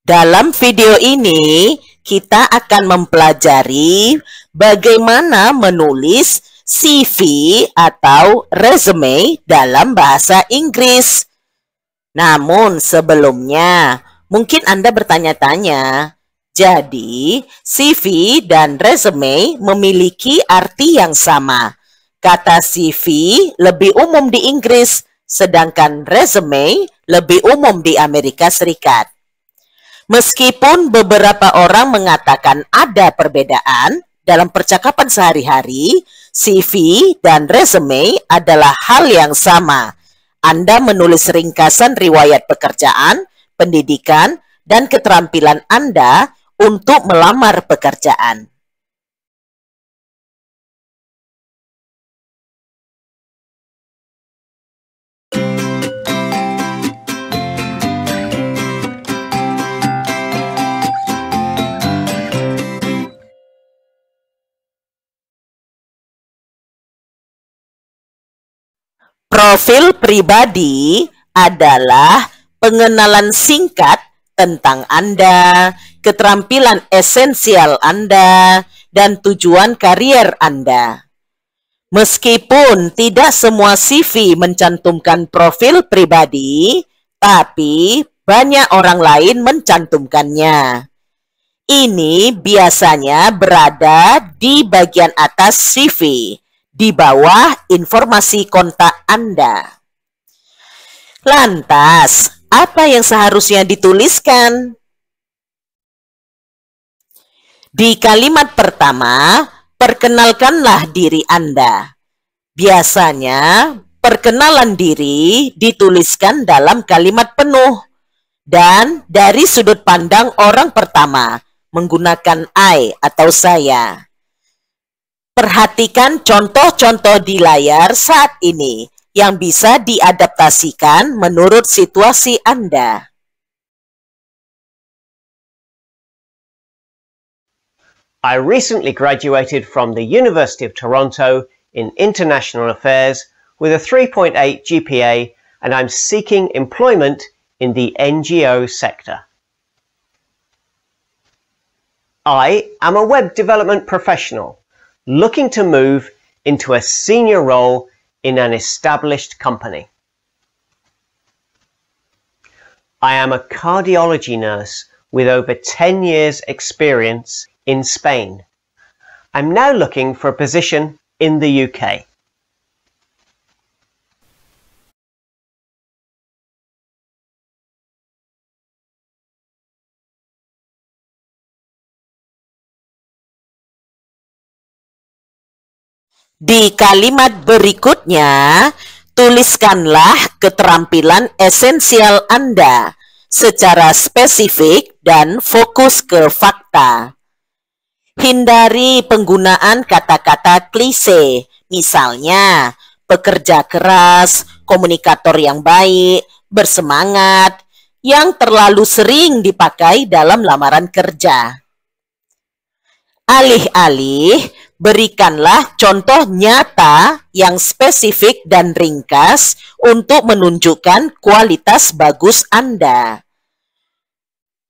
Dalam video ini, kita akan mempelajari bagaimana menulis CV atau resume dalam bahasa Inggris. Namun sebelumnya, mungkin Anda bertanya-tanya, jadi CV dan resume memiliki arti yang sama. Kata CV lebih umum di Inggris, sedangkan resume lebih umum di Amerika Serikat. Meskipun beberapa orang mengatakan ada perbedaan, dalam percakapan sehari-hari, CV dan resume adalah hal yang sama. Anda menulis ringkasan riwayat pekerjaan, pendidikan, dan keterampilan Anda untuk melamar pekerjaan. Profil pribadi adalah pengenalan singkat tentang Anda, keterampilan esensial Anda, dan tujuan karier Anda. Meskipun tidak semua CV mencantumkan profil pribadi, tapi banyak orang lain mencantumkannya. Ini biasanya berada di bagian atas CV, di bawah informasi kontak Anda. Lantas, apa yang seharusnya dituliskan? Di kalimat pertama, perkenalkanlah diri Anda. Biasanya, perkenalan diri dituliskan dalam kalimat penuh dan dari sudut pandang orang pertama, menggunakan I atau saya. Perhatikan contoh-contoh di layar saat ini yang bisa diadaptasikan menurut situasi Anda. I recently graduated from the University of Toronto in International Affairs with a 3.8 GPA, and I'm seeking employment in the NGO sector. I am a web development professional looking to move into a senior role in an established company. I am a cardiology nurse with over 10 years experience in Spain. I'm now looking for a position in the UK. Di kalimat berikutnya, tuliskanlah keterampilan esensial Anda secara spesifik dan fokus ke fakta. Hindari penggunaan kata-kata klise, misalnya pekerja keras, komunikator yang baik, bersemangat, yang terlalu sering dipakai dalam lamaran kerja. Alih-alih, berikanlah contoh nyata yang spesifik dan ringkas untuk menunjukkan kualitas bagus Anda.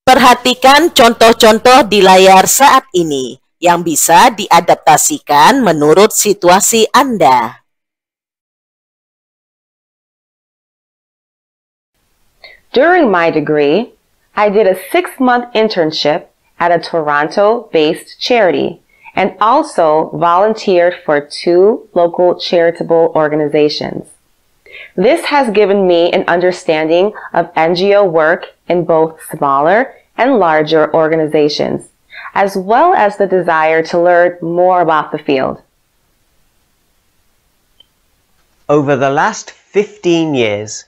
Perhatikan contoh-contoh di layar saat ini yang bisa diadaptasikan menurut situasi Anda. During my degree, I did a 6-month internship at a Toronto-based charity and also volunteered for 2 local charitable organizations. This has given me an understanding of NGO work in both smaller and larger organizations, as well as the desire to learn more about the field. Over the last 15 years,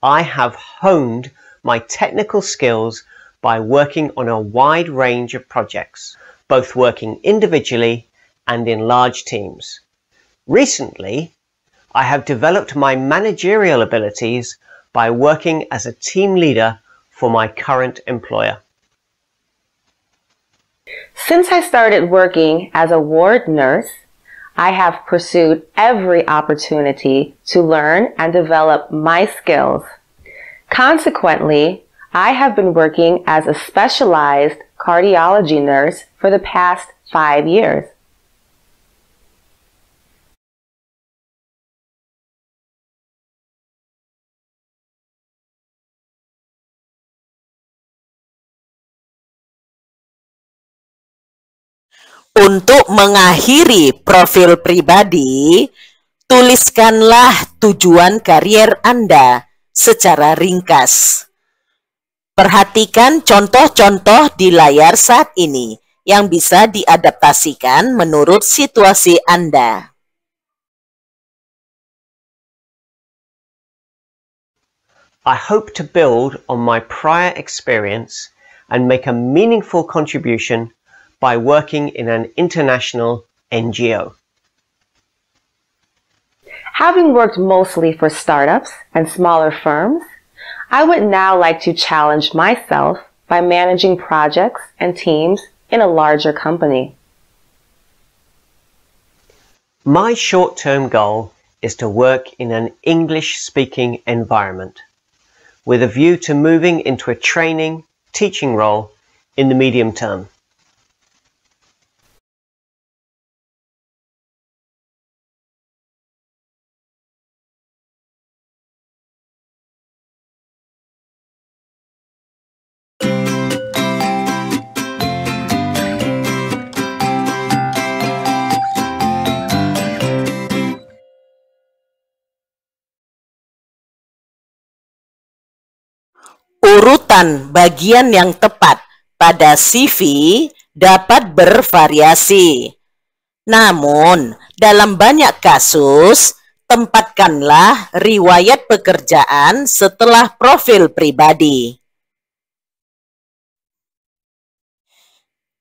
I have honed my technical skills by working on a wide range of projects, both working individually and in large teams. Recently, I have developed my managerial abilities by working as a team leader for my current employer. Since I started working as a ward nurse, I have pursued every opportunity to learn and develop my skills. Consequently, I have been working as a specialized cardiology nurse for the past 5 years. Untuk mengakhiri profil pribadi, tuliskanlah tujuan karier Anda secara ringkas. Perhatikan contoh-contoh di layar saat ini yang bisa diadaptasikan menurut situasi Anda. I hope to build on my prior experience and make a meaningful contribution by working in an international NGO. Having worked mostly for startups and smaller firms, I would now like to challenge myself by managing projects and teams in a larger company. My short-term goal is to work in an English-speaking environment, with a view to moving into a training, teaching role in the medium term. Urutan bagian yang tepat pada CV dapat bervariasi. Namun, dalam banyak kasus, tempatkanlah riwayat pekerjaan setelah profil pribadi.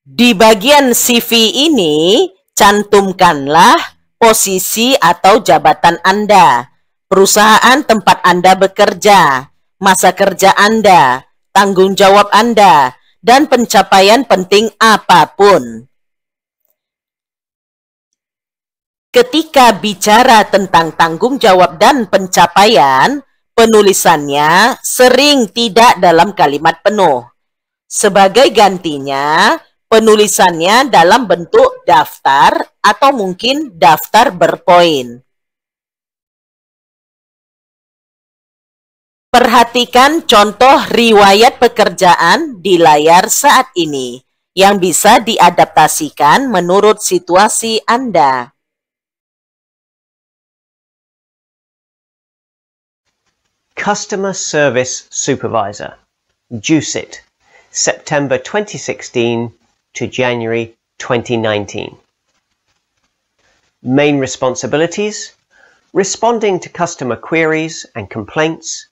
Di bagian CV ini, cantumkanlah posisi atau jabatan Anda, perusahaan tempat Anda bekerja, masa kerja Anda, tanggung jawab Anda, dan pencapaian penting apapun. Ketika bicara tentang tanggung jawab dan pencapaian, penulisannya sering tidak dalam kalimat penuh. Sebagai gantinya, penulisannya dalam bentuk daftar atau mungkin daftar berpoin. Perhatikan contoh riwayat pekerjaan di layar saat ini yang bisa diadaptasikan menurut situasi Anda. Customer Service Supervisor, JUCIT, September 2016 to January 2019. Main responsibilities: responding to customer queries and complaints,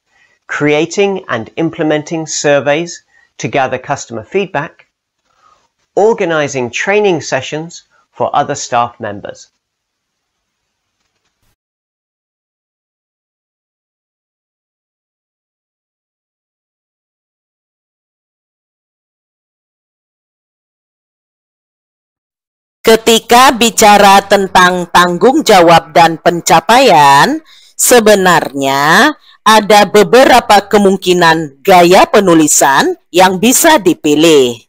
creating and implementing surveys to gather customer feedback, organizing training sessions for other staff members. Ketika bicara tentang tanggung jawab dan pencapaian, sebenarnya ada beberapa kemungkinan gaya penulisan yang bisa dipilih.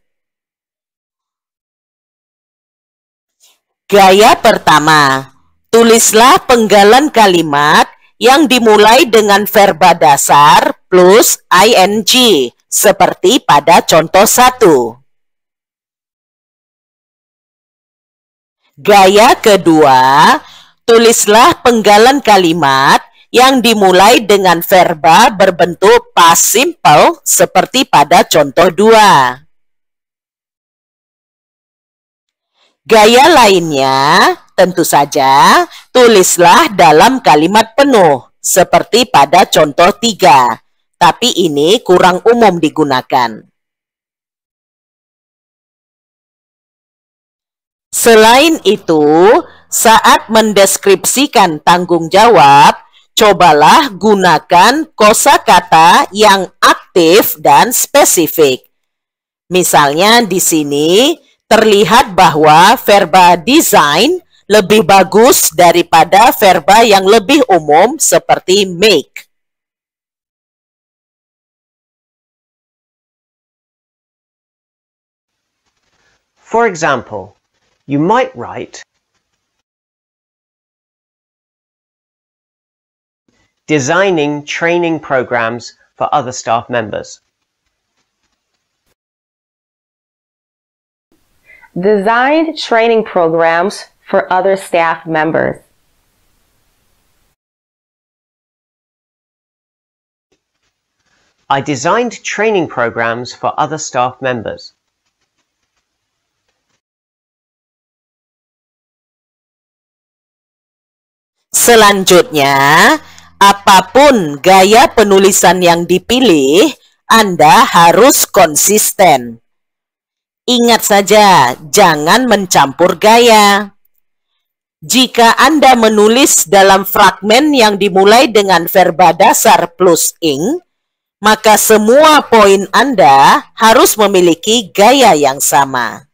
Gaya pertama, tulislah penggalan kalimat yang dimulai dengan verba dasar plus ing, seperti pada contoh 1. Gaya kedua, tulislah penggalan kalimat yang dimulai dengan verba berbentuk past simple seperti pada contoh 2. Gaya lainnya, tentu saja, tulislah dalam kalimat penuh seperti pada contoh 3, tapi ini kurang umum digunakan. Selain itu, saat mendeskripsikan tanggung jawab, cobalah gunakan kosakata yang aktif dan spesifik. Misalnya di sini terlihat bahwa verba design lebih bagus daripada verba yang lebih umum seperti make. For example, you might write designing training programs for other staff members. Designed training programs for other staff members. I designed training programs for other staff members. Selanjutnya, apapun gaya penulisan yang dipilih, Anda harus konsisten. Ingat saja, jangan mencampur gaya. Jika Anda menulis dalam fragmen yang dimulai dengan verba dasar plus ing, maka semua poin Anda harus memiliki gaya yang sama.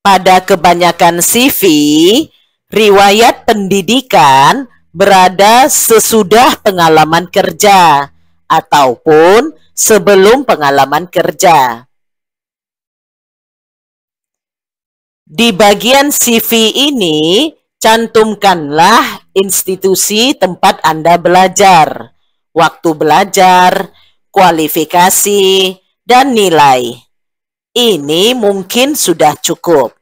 Pada kebanyakan CV, riwayat pendidikan berada sesudah pengalaman kerja ataupun sebelum pengalaman kerja. Di bagian CV ini, cantumkanlah institusi tempat Anda belajar, waktu belajar, kualifikasi, dan nilai. Ini mungkin sudah cukup.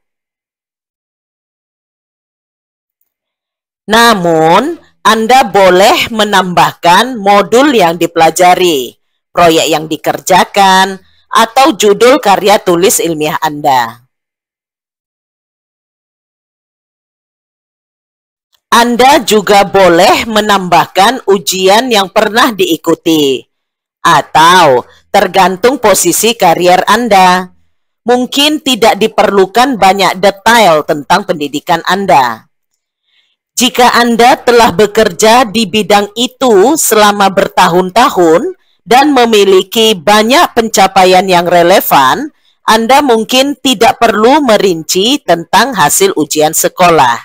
Namun, Anda boleh menambahkan modul yang dipelajari, proyek yang dikerjakan, atau judul karya tulis ilmiah Anda. Anda juga boleh menambahkan ujian yang pernah diikuti, atau tergantung posisi karier Anda. Mungkin tidak diperlukan banyak detail tentang pendidikan Anda. Jika Anda telah bekerja di bidang itu selama bertahun-tahun dan memiliki banyak pencapaian yang relevan, Anda mungkin tidak perlu merinci tentang hasil ujian sekolah.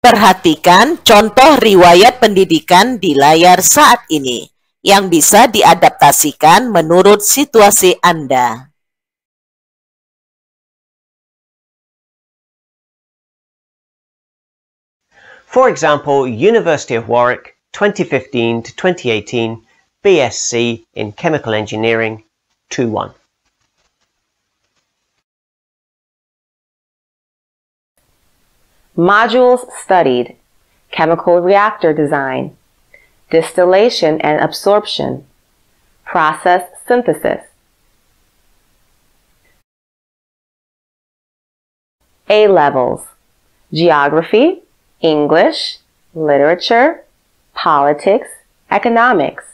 Perhatikan contoh riwayat pendidikan di layar saat ini yang bisa diadaptasikan menurut situasi Anda. For example, University of Warwick, 2015 to 2018, BSc in Chemical Engineering, 2-1. Modules studied: chemical reactor design, distillation and absorption, process synthesis. A-levels: geography, English, literature, politics, economics.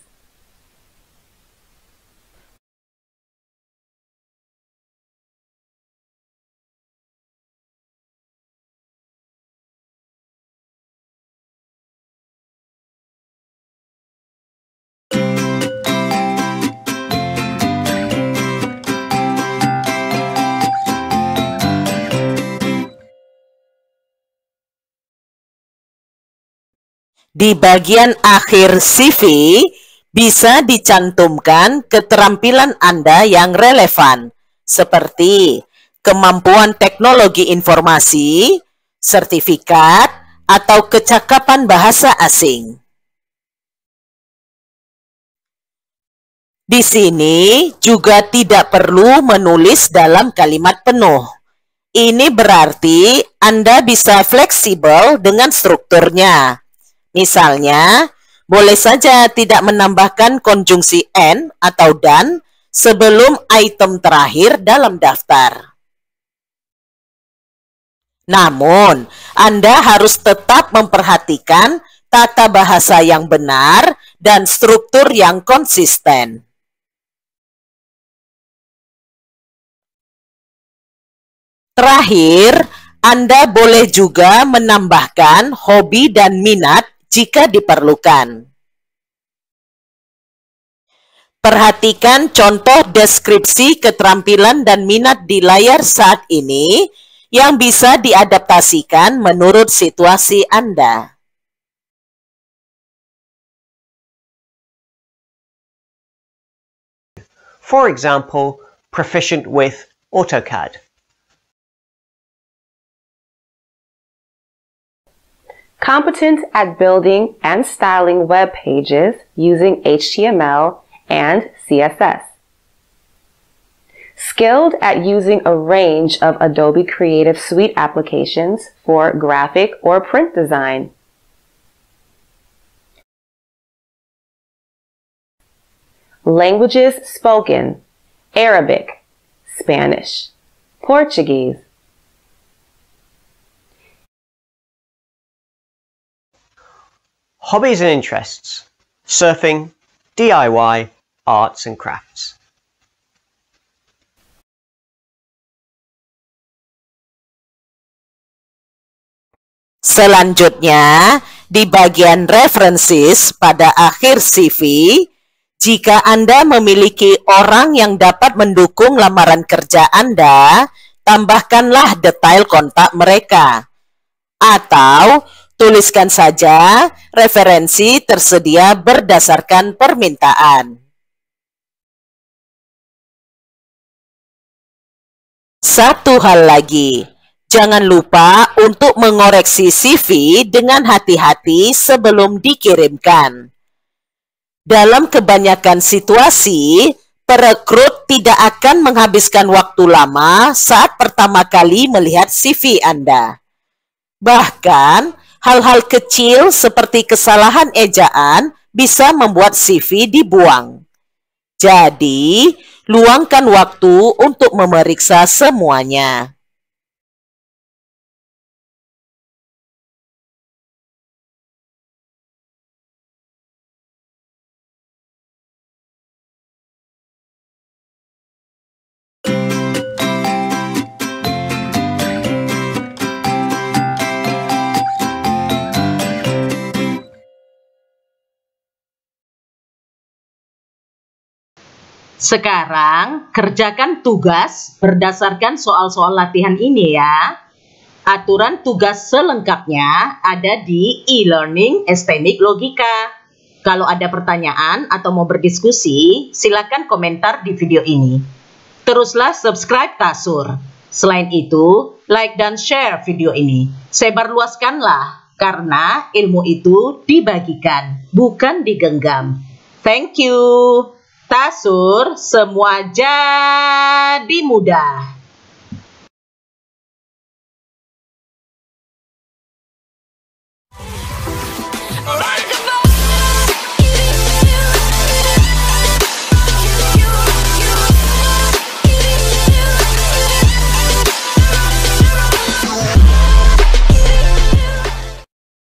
Di bagian akhir CV, bisa dicantumkan keterampilan Anda yang relevan, seperti kemampuan teknologi informasi, sertifikat, atau kecakapan bahasa asing. Di sini juga tidak perlu menulis dalam kalimat penuh. Ini berarti Anda bisa fleksibel dengan strukturnya. Misalnya, boleh saja tidak menambahkan konjungsi and atau dan sebelum item terakhir dalam daftar. Namun, Anda harus tetap memperhatikan tata bahasa yang benar dan struktur yang konsisten. Terakhir, Anda boleh juga menambahkan hobi dan minat jika diperlukan. Perhatikan contoh deskripsi keterampilan dan minat di layar saat ini yang bisa diadaptasikan menurut situasi Anda. For example, proficient with AutoCAD. Competent at building and styling web pages using HTML and CSS. Skilled at using a range of Adobe Creative Suite applications for graphic or print design. Languages spoken: Arabic, Spanish, Portuguese. Hobbies and interests: surfing, DIY, arts and crafts. Selanjutnya, di bagian references pada akhir CV, jika Anda memiliki orang yang dapat mendukung lamaran kerja Anda, tambahkanlah detail kontak mereka. Atau tuliskan saja referensi tersedia berdasarkan permintaan. Satu hal lagi, jangan lupa untuk mengoreksi CV dengan hati-hati sebelum dikirimkan. Dalam kebanyakan situasi, perekrut tidak akan menghabiskan waktu lama saat pertama kali melihat CV Anda. Bahkan, hal-hal kecil seperti kesalahan ejaan bisa membuat CV dibuang. Jadi, luangkan waktu untuk memeriksa semuanya. Sekarang, kerjakan tugas berdasarkan soal-soal latihan ini ya. Aturan tugas selengkapnya ada di e-learning STMIC Logika. Kalau ada pertanyaan atau mau berdiskusi, silakan komentar di video ini. Teruslah subscribe Kasur. Selain itu, like dan share video ini. Sebarluaskanlah, karena ilmu itu dibagikan, bukan digenggam. Thank you. Kasur, semua jadi mudah. Right.